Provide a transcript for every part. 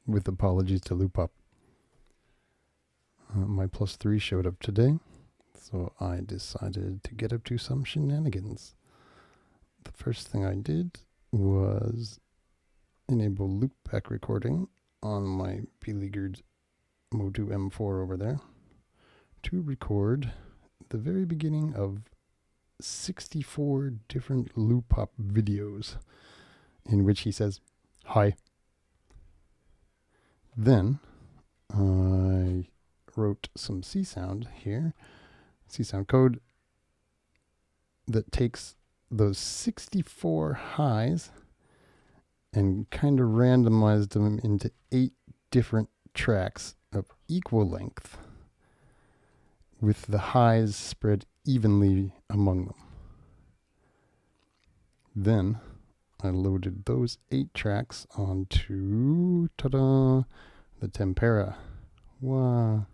with apologies to Loopop. My +3 showed up today, so I decided to get up to some shenanigans. The first thing I did was enable loopback recording on my beleaguered Motu M4 over there to record the very beginning of 64 different Loopop videos in which he says, "Hi." Then I wrote some Csound here, Csound code that takes those 64 highs and kind of randomized them into 8 different tracks of equal length with the highs spread evenly among them. Then I loaded those 8 tracks onto, ta-da, the Tempera. Wow.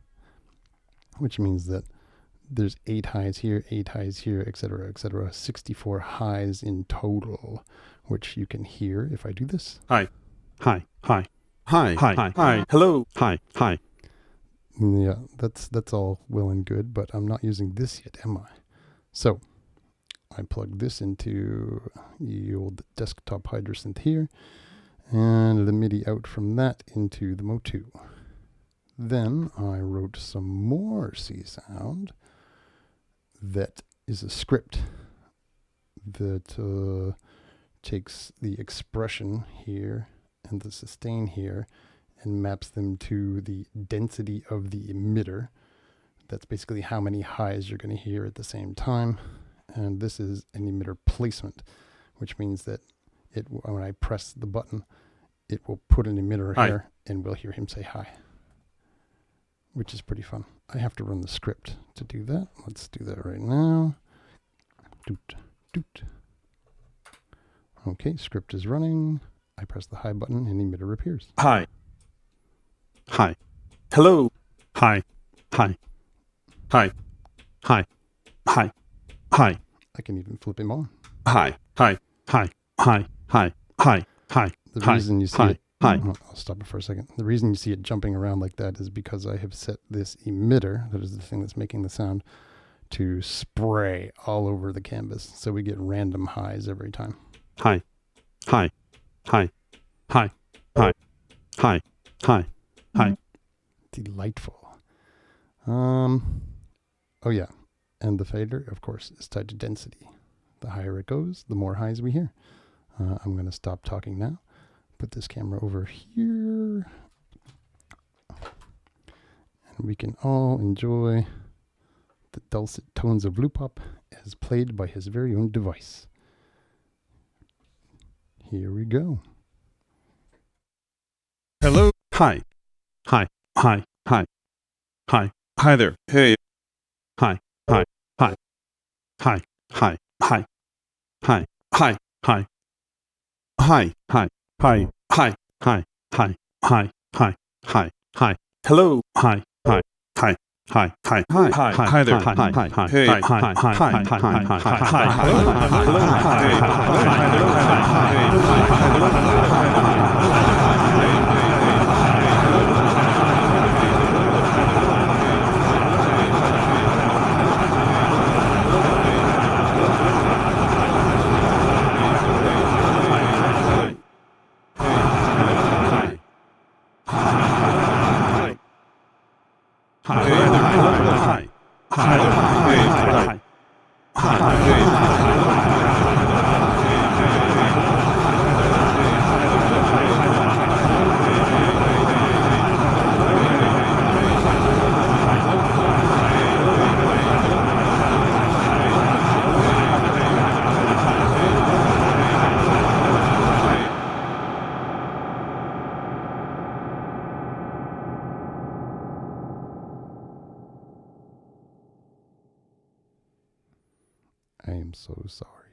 Which means that there's 8 highs here, 8 highs here, etc., etc. 64 highs in total, which you can hear if I do this. Hi, hi, hi, hi, hi, hi, hi, hello, hi, hi. Yeah, that's all well and good, but I'm not using this yet, am I? So I plug this into the old desktop Hydrosynth here, and the MIDI out from that into the Motu. Then I wrote some more Csound that is a script that takes the expression here and the sustain here and maps them to the density of the emitter. That's basically how many highs you're going to hear at the same time. And this is an emitter placement, which means that when I press the button, it will put an emitter here and we'll hear him say hi, which is pretty fun. I have to run the script to do that. Let's do that right now. Doot, doot. Okay, script is running. I press the hi button and emitter appears. Hi. Hi. Hello. Hi. Hi. Hi. Hi. Hi. Hi. I can even flip him on. Hi. Hi. Hi. Hi. Hi. Hi. Hi. The reason you see it, I'll stop it for a second. The reason you see it jumping around like that is because I have set this emitter, that is the thing that's making the sound, to spray all over the canvas. So we get random highs every time. Hi. Hi. Hi. Hi. Hi. Hi. Hi. Hi. Delightful. Oh yeah. And the fader, of course, is tied to density. The higher it goes, the more highs we hear. I'm going to stop talking now. Put this camera over here. And we can all enjoy the dulcet tones of Loopop as played by his very own device. Here we go. Hello. Hi. Hi. Hi. Hi. Hi. Hi there. Hey. Hi. Hi. Hi. Hi. Hi. Hi. Hi. Hi. Hi. Hi. Hi. Hi. Hi. Hi. Hi. Hi. Hi. Hi. Hi. Hello. Hi. Hi. Hi. Hi. Hi. Hi. Hi. Hi there. Hi. Hi. Hi. Hey. Hi. Hi. Hi. Hi. Hi. Hi. Hello. Hello. I am so sorry.